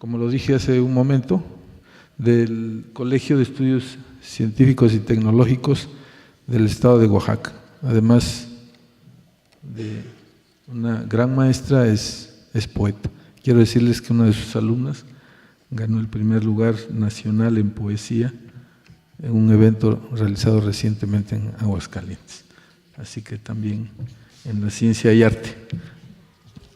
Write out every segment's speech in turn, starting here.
como lo dije hace un momento, del Colegio de Estudios Científicos y Tecnológicos del Estado de Oaxaca. Además de una gran maestra, es poeta. Quiero decirles que una de sus alumnas ganó el primer lugar nacional en poesía en un evento realizado recientemente en Aguascalientes. Así que también en la ciencia y arte.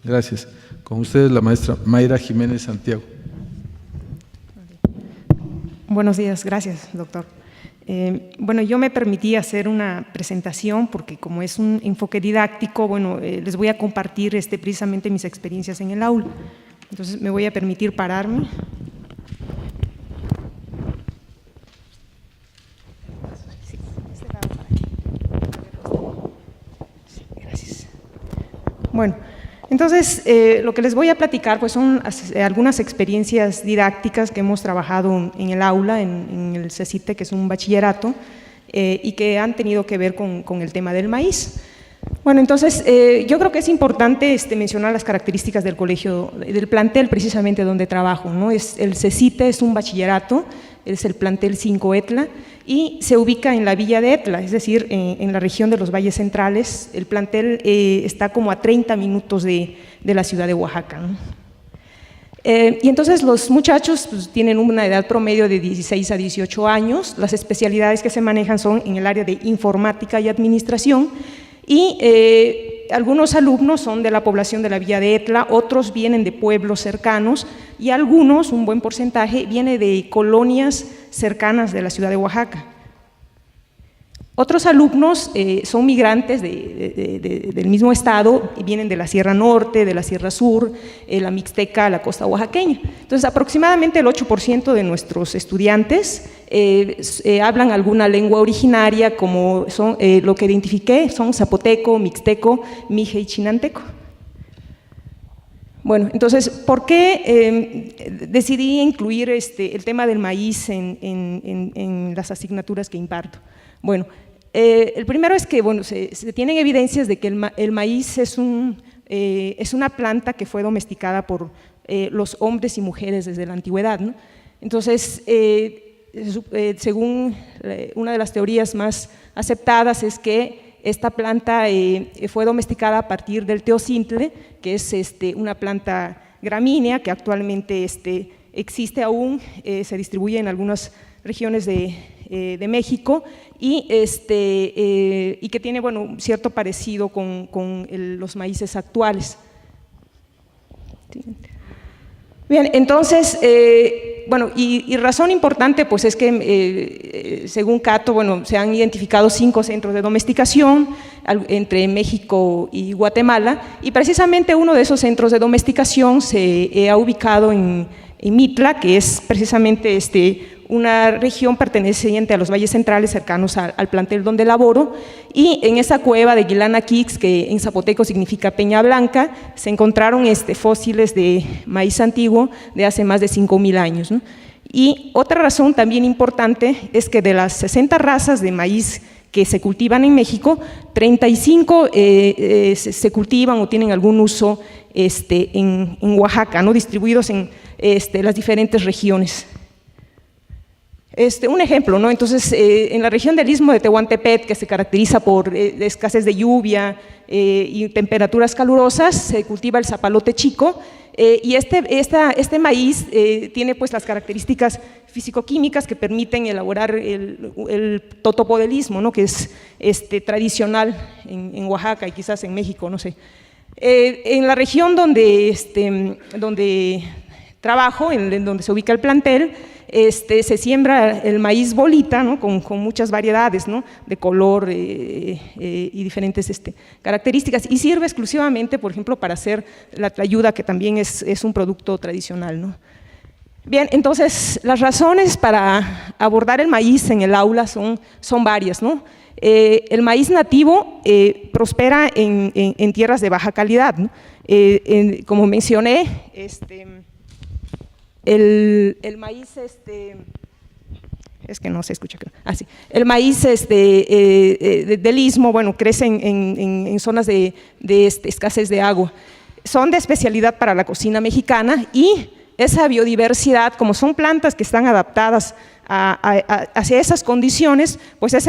Gracias. Con ustedes la maestra Mayra Jiménez Santiago. Buenos días, gracias, doctor. Bueno, yo me permití hacer una presentación porque como es un enfoque didáctico, bueno, les voy a compartir precisamente mis experiencias en el aula. Entonces me voy a permitir pararme. Gracias. Bueno, entonces lo que les voy a platicar pues son algunas experiencias didácticas que hemos trabajado en el aula, en el CECITE, que es un bachillerato, y que han tenido que ver con el tema del maíz. Bueno, entonces yo creo que es importante mencionar las características del colegio, del plantel precisamente donde trabajo, ¿no? El CECITE es un bachillerato, es el plantel 5 Etla y se ubica en la villa de Etla, es decir, en la región de los valles centrales. El plantel está como a 30 minutos de la ciudad de Oaxaca, ¿no? Y entonces los muchachos pues, tienen una edad promedio de 16 a 18 años, las especialidades que se manejan son en el área de informática y administración, y algunos alumnos son de la población de la villa de Etla, otros vienen de pueblos cercanos y algunos, un buen porcentaje, viene de colonias cercanas de la ciudad de Oaxaca. Otros alumnos son migrantes del mismo estado y vienen de la Sierra Norte, de la Sierra Sur, la Mixteca, la costa oaxaqueña. Entonces, aproximadamente el 8% de nuestros estudiantes hablan alguna lengua originaria, como son, lo que identifiqué son zapoteco, mixteco, mije y chinanteco. Bueno, entonces, ¿por qué decidí incluir el tema del maíz en las asignaturas que imparto? Bueno, el primero es que bueno, se tienen evidencias de que el maíz es una planta que fue domesticada por los hombres y mujeres desde la antigüedad, ¿no? Entonces, según una de las teorías más aceptadas es que esta planta fue domesticada a partir del teocintle, que es una planta gramínea que actualmente existe aún, se distribuye en algunas regiones de México y que tiene bueno, cierto parecido con los maíces actuales. Bien, entonces, bueno, y razón importante pues es que según Cato, bueno, se han identificado 5 centros de domesticación entre México y Guatemala y precisamente uno de esos centros de domesticación se ha ubicado en Mitla, que es precisamente una región perteneciente a los valles centrales cercanos al plantel donde laboro, y en esa cueva de Guilanaquix, que en zapoteco significa Peña Blanca, se encontraron fósiles de maíz antiguo de hace más de 5,000 años, ¿no? Y otra razón también importante es que de las 60 razas de maíz que se cultivan en México, 35 se cultivan o tienen algún uso en Oaxaca, ¿no? Distribuidos en las diferentes regiones. Un ejemplo, ¿no? Entonces, en la región del Istmo de Tehuantepec, que se caracteriza por escasez de lluvia y temperaturas calurosas, se cultiva el zapalote chico, y este maíz tiene pues las características físico-químicas que permiten elaborar el totopodelismo, ¿no? Que es tradicional en Oaxaca y quizás en México, no sé. En la región donde trabajo, en donde se ubica el plantel, se siembra el maíz bolita, ¿no? con muchas variedades, ¿no? De color y diferentes características, y sirve exclusivamente, por ejemplo, para hacer la tlayuda, que también es un producto tradicional, ¿no? Bien, entonces las razones para abordar el maíz en el aula son varias, ¿no? El maíz nativo prospera en tierras de baja calidad, ¿no? Como mencioné, el maíz, es que no se escucha, sí. El maíz del istmo, bueno, crece en zonas de escasez de agua. Son de especialidad para la cocina mexicana y esa biodiversidad, como son plantas que están adaptadas hacia esas condiciones, pues es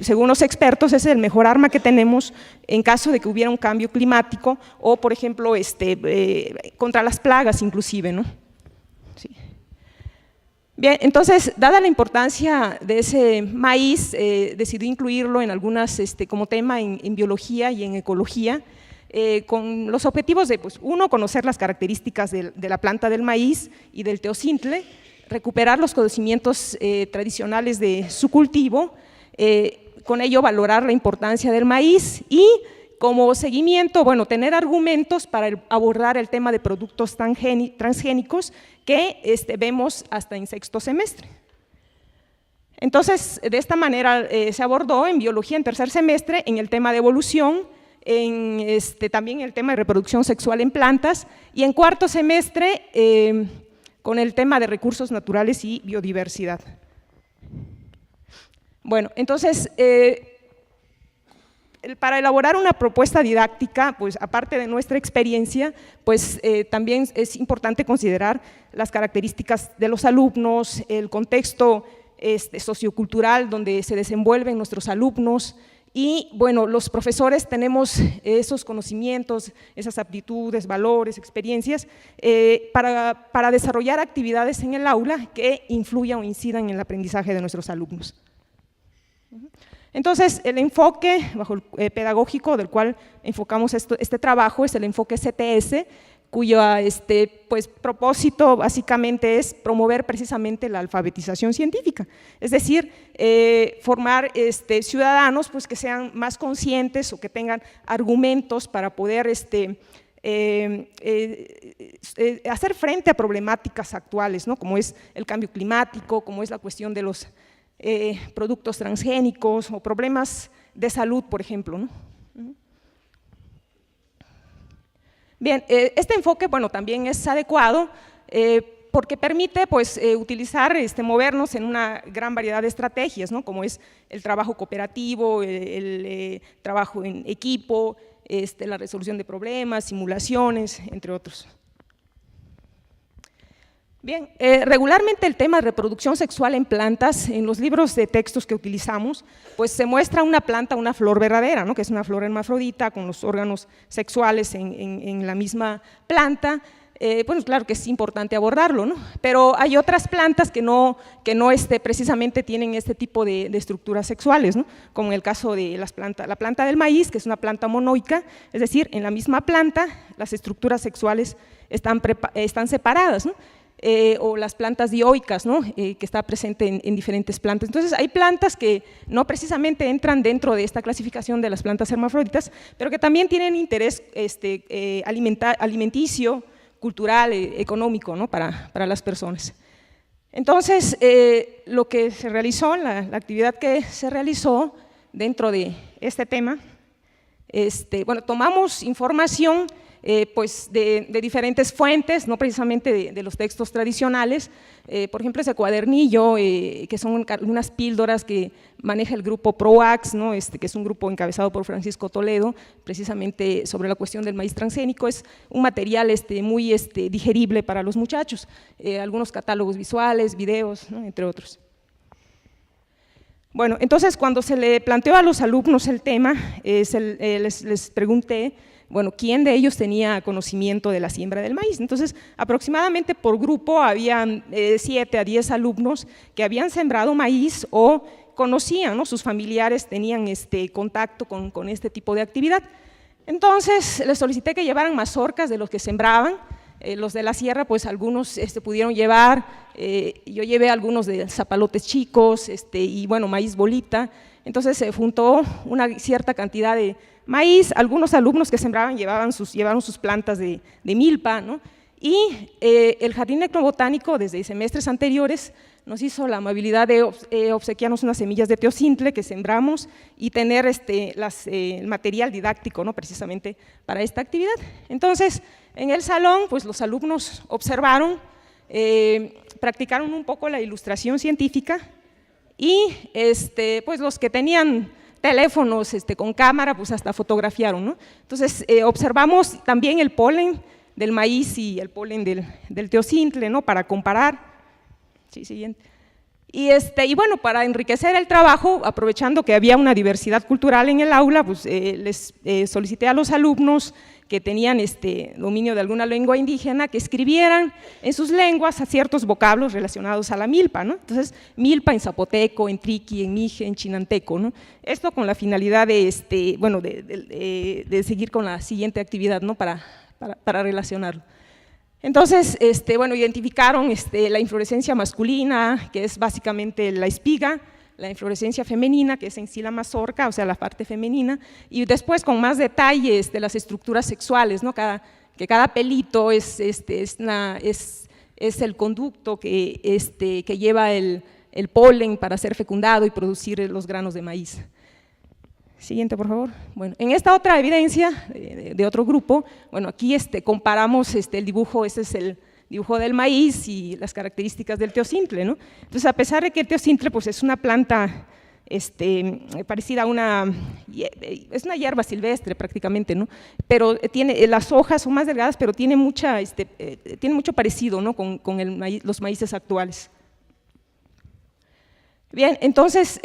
según los expertos, es el mejor arma que tenemos en caso de que hubiera un cambio climático o, por ejemplo, contra las plagas inclusive, ¿no? Sí. Bien, entonces, dada la importancia de ese maíz, decidí incluirlo en algunas, como tema en biología y en ecología, con los objetivos de, pues, uno, conocer las características de la planta del maíz y del teocintle, recuperar los conocimientos tradicionales de su cultivo, con ello valorar la importancia del maíz y como seguimiento, bueno, tener argumentos para abordar el tema de productos transgénicos que vemos hasta en sexto semestre. Entonces, de esta manera se abordó en biología en tercer semestre en el tema de evolución, también el tema de reproducción sexual en plantas y en cuarto semestre con el tema de recursos naturales y biodiversidad. Bueno, entonces, para elaborar una propuesta didáctica, pues aparte de nuestra experiencia, pues también es importante considerar las características de los alumnos, el contexto sociocultural donde se desenvuelven nuestros alumnos, y bueno, los profesores tenemos esos conocimientos, esas aptitudes, valores, experiencias para desarrollar actividades en el aula que influyan o incidan en el aprendizaje de nuestros alumnos. Entonces, el enfoque pedagógico del cual enfocamos este trabajo es el enfoque CTS, cuyo pues, propósito básicamente es promover precisamente la alfabetización científica, es decir, formar ciudadanos pues, que sean más conscientes o que tengan argumentos para poder hacer frente a problemáticas actuales, ¿no? Como es el cambio climático, como es la cuestión de los productos transgénicos o problemas de salud, por ejemplo, ¿no? Bien, este enfoque, bueno, también es adecuado porque permite, pues, utilizar, movernos en una gran variedad de estrategias, ¿no? Como es el trabajo cooperativo, el trabajo en equipo, la resolución de problemas, simulaciones, entre otros. Bien, regularmente el tema de reproducción sexual en plantas, en los libros de textos que utilizamos, pues se muestra una planta, una flor verdadera, ¿no? Que es una flor hermafrodita con los órganos sexuales en la misma planta. Bueno, claro que es importante abordarlo, ¿no? Pero hay otras plantas que no precisamente tienen este tipo de estructuras sexuales, ¿no? Como en el caso de la planta del maíz, que es una planta monoica, es decir, en la misma planta las estructuras sexuales están separadas, ¿no? O las plantas dioicas, ¿no? Que está presente en diferentes plantas. Entonces, hay plantas que no precisamente entran dentro de esta clasificación de las plantas hermafroditas, pero que también tienen interés alimenticio, cultural, económico, ¿no? para las personas. Entonces, lo que se realizó, la actividad que se realizó dentro de este tema, bueno, tomamos información pues de diferentes fuentes, no precisamente de los textos tradicionales, por ejemplo ese cuadernillo, que son algunas píldoras que maneja el grupo PROAX, ¿no? Que es un grupo encabezado por Francisco Toledo, precisamente sobre la cuestión del maíz transgénico, es un material muy digerible para los muchachos, algunos catálogos visuales, videos, ¿no? Entre otros. Bueno, entonces cuando se le planteó a los alumnos el tema, les pregunté, bueno, ¿quién de ellos tenía conocimiento de la siembra del maíz? Entonces, aproximadamente por grupo habían 7 a 10 alumnos que habían sembrado maíz o conocían, ¿no? Sus familiares tenían contacto con este tipo de actividad. Entonces, les solicité que llevaran mazorcas de los que sembraban. Los de la sierra, pues algunos pudieron llevar, yo llevé algunos de zapalotes chicos y bueno, maíz bolita. Entonces se juntó una cierta cantidad de maíz, algunos alumnos que sembraban llevaron sus plantas de milpa, ¿no? Y el Jardín Etnobotánico desde semestres anteriores nos hizo la amabilidad de obsequiarnos unas semillas de teocintle que sembramos y tener el material didáctico, ¿no? Precisamente para esta actividad. Entonces, en el salón, pues los alumnos observaron, practicaron un poco la ilustración científica y pues los que tenían teléfonos con cámara, pues hasta fotografiaron, ¿no? Entonces, observamos también el polen, del maíz y el polen del teocintle, ¿no? Para comparar. Sí, siguiente. Y bueno, para enriquecer el trabajo, aprovechando que había una diversidad cultural en el aula, pues les solicité a los alumnos que tenían dominio de alguna lengua indígena que escribieran en sus lenguas a ciertos vocablos relacionados a la milpa, ¿no? Entonces, milpa en zapoteco, en triqui, en mije, en chinanteco, ¿no? Esto con la finalidad de, bueno, de seguir con la siguiente actividad, ¿no? Para relacionarlo. Entonces, bueno, identificaron la inflorescencia masculina, que es básicamente la espiga, la inflorescencia femenina, que es en sí la mazorca, o sea, la parte femenina, y después con más detalles de las estructuras sexuales, ¿no? Que cada pelito es el conducto que lleva el polen para ser fecundado y producir los granos de maíz. Siguiente, por favor. Bueno, en esta otra evidencia de otro grupo, bueno, aquí comparamos el dibujo, este es el dibujo del maíz y las características del teocintle, ¿no? Entonces, a pesar de que el teocintle pues, es una planta parecida a es una hierba silvestre prácticamente, ¿no? Pero las hojas son más delgadas, pero tiene mucho parecido, ¿no? con los maíces actuales. Bien, entonces,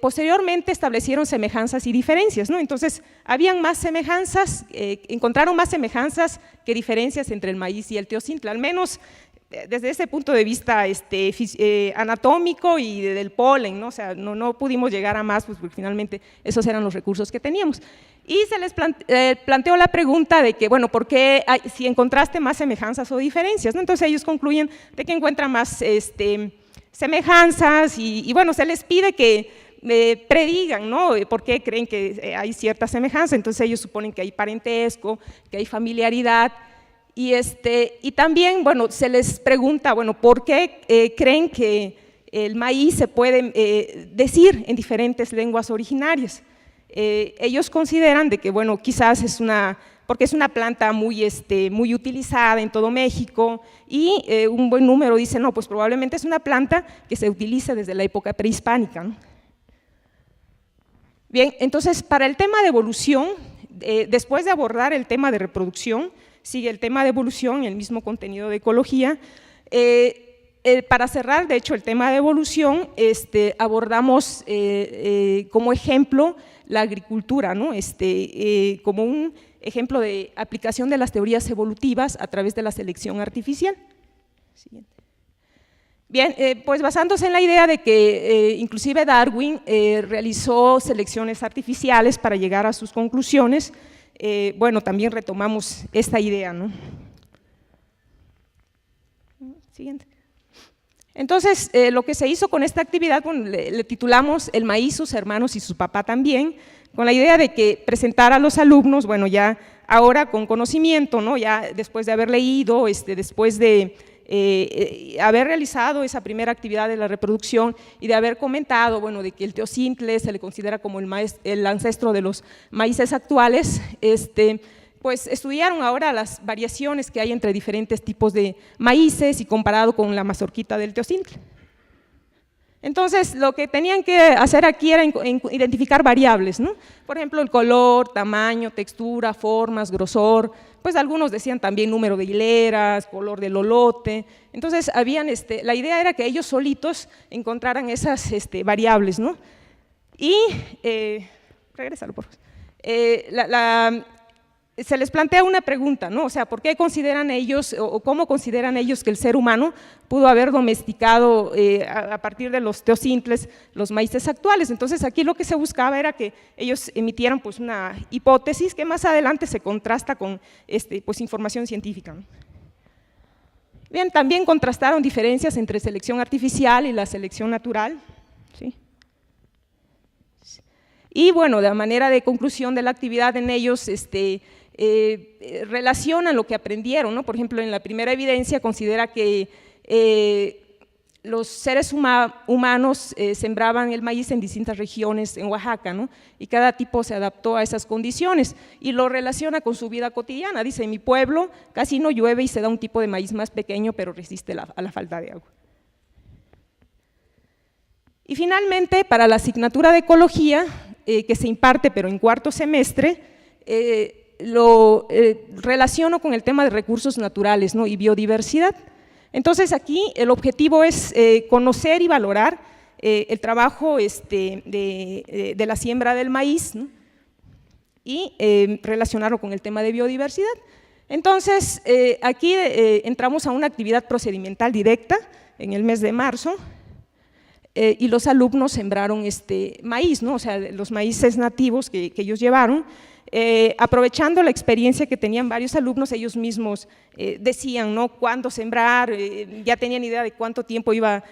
posteriormente establecieron semejanzas y diferencias, ¿no? Entonces, habían más semejanzas, encontraron más semejanzas que diferencias entre el maíz y el teocintle, al menos desde ese punto de vista anatómico y del polen, ¿no? O sea, no pudimos llegar a más, pues porque finalmente esos eran los recursos que teníamos. Y se les planteó la pregunta de que, bueno, ¿por qué si encontraste más semejanzas o diferencias, ¿no? Entonces, ellos concluyen de que encuentran más semejanzas y bueno, se les pide que predigan, ¿no? ¿Por qué creen que hay cierta semejanza? Entonces ellos suponen que hay parentesco, que hay familiaridad y también, bueno, se les pregunta, bueno, ¿por qué creen que el maíz se puede decir en diferentes lenguas originarias? Ellos consideran de que, bueno, quizás porque es una planta muy utilizada en todo México y un buen número dice, no, pues probablemente es una planta que se utiliza desde la época prehispánica, ¿no? Bien, entonces para el tema de evolución, después de abordar el tema de reproducción, sigue el tema de evolución, el mismo contenido de ecología. Para cerrar, de hecho, el tema de evolución, abordamos como ejemplo la agricultura, ¿no? Como un ejemplo de aplicación de las teorías evolutivas a través de la selección artificial. Siguiente. Bien, pues basándose en la idea de que inclusive Darwin realizó selecciones artificiales para llegar a sus conclusiones, bueno, también retomamos esta idea, ¿no? Siguiente. Entonces, lo que se hizo con esta actividad, bueno, le titulamos El maíz, sus hermanos y su papá también, con la idea de que presentar a los alumnos, bueno, ya ahora con conocimiento, ¿no? Ya después de haber leído, después de haber realizado esa primera actividad de la reproducción y de haber comentado, bueno, de que el teocintle se le considera como el ancestro de los maíces actuales, pues estudiaron ahora las variaciones que hay entre diferentes tipos de maíces y comparado con la mazorquita del teocintle. Entonces, lo que tenían que hacer aquí era identificar variables, ¿no? Por ejemplo, el color, tamaño, textura, formas, grosor, pues algunos decían también número de hileras, color del lolote. Entonces, la idea era que ellos solitos encontraran esas variables, ¿no? Y, regrésalo, por favor. Se les plantea una pregunta, ¿no? O sea, ¿por qué consideran ellos o cómo consideran ellos que el ser humano pudo haber domesticado a partir de los teocintles los maíces actuales? Entonces, aquí lo que se buscaba era que ellos emitieran pues una hipótesis que más adelante se contrasta con pues información científica, ¿no? Bien, también contrastaron diferencias entre selección artificial y la selección natural, ¿sí? Y bueno, de manera de conclusión de la actividad en ellos, relacionan lo que aprendieron, ¿no? Por ejemplo, en la primera evidencia considera que los seres humanos sembraban el maíz en distintas regiones en Oaxaca, ¿no? Y cada tipo se adaptó a esas condiciones y lo relaciona con su vida cotidiana. Dice, en mi pueblo casi no llueve y se da un tipo de maíz más pequeño, pero resiste a la falta de agua. Y finalmente, para la asignatura de ecología, que se imparte pero en cuarto semestre, lo relaciono con el tema de recursos naturales, ¿no? Y biodiversidad. Entonces aquí el objetivo es conocer y valorar el trabajo de la siembra del maíz, ¿no? Y relacionarlo con el tema de biodiversidad. Entonces aquí entramos a una actividad procedimental directa en el mes de marzo y los alumnos sembraron maíz, ¿no? O sea, los maíces nativos que ellos llevaron. Aprovechando la experiencia que tenían varios alumnos, ellos mismos decían, ¿no?, cuándo sembrar, ya tenían idea de cuánto tiempo iba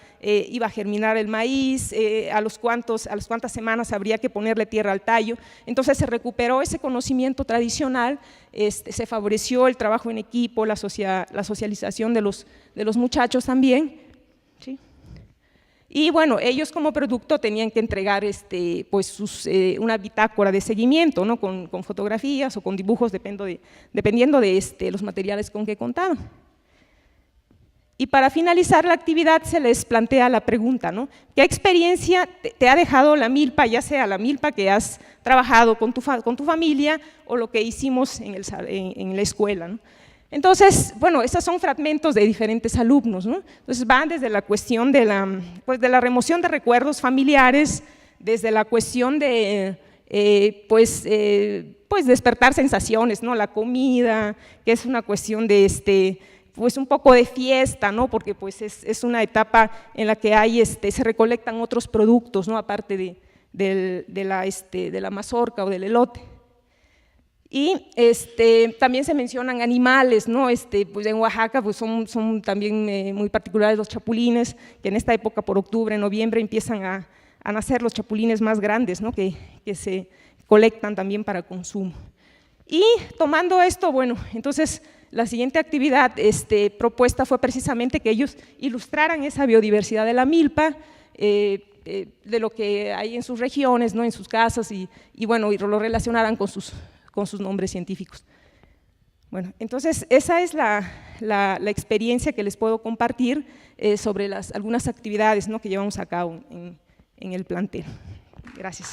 a germinar el maíz, a las cuántas semanas habría que ponerle tierra al tallo. Entonces se recuperó ese conocimiento tradicional, se favoreció el trabajo en equipo, la socialización de los muchachos también, ¿sí? Y bueno, ellos como producto tenían que entregar pues una bitácora de seguimiento, ¿no?, con fotografías o con dibujos, dependiendo de los materiales con que contaban. Y para finalizar la actividad se les plantea la pregunta, ¿no?, ¿qué experiencia te ha dejado la milpa, ya sea la milpa que has trabajado con tu familia o lo que hicimos en la escuela, ¿no? Entonces, bueno, estos son fragmentos de diferentes alumnos, ¿no? Entonces van desde la cuestión de la remoción de recuerdos familiares, desde la cuestión de pues despertar sensaciones, ¿no?, la comida, que es una cuestión de pues un poco de fiesta, ¿no?, porque pues es una etapa en la que hay se recolectan otros productos, ¿no?, aparte de la mazorca o del elote. Y también se mencionan animales, ¿no? Pues en Oaxaca pues son también muy particulares los chapulines, que en esta época, por octubre, noviembre, empiezan a nacer los chapulines más grandes, ¿no?, que se colectan también para consumo. Y tomando esto, bueno, entonces la siguiente actividad propuesta fue precisamente que ellos ilustraran esa biodiversidad de la milpa, de lo que hay en sus regiones, ¿no?, en sus casas, y bueno, y lo relacionaran con sus nombres científicos. Bueno, entonces esa es la experiencia que les puedo compartir sobre algunas actividades, ¿no?, que llevamos a cabo en el plantel. Gracias.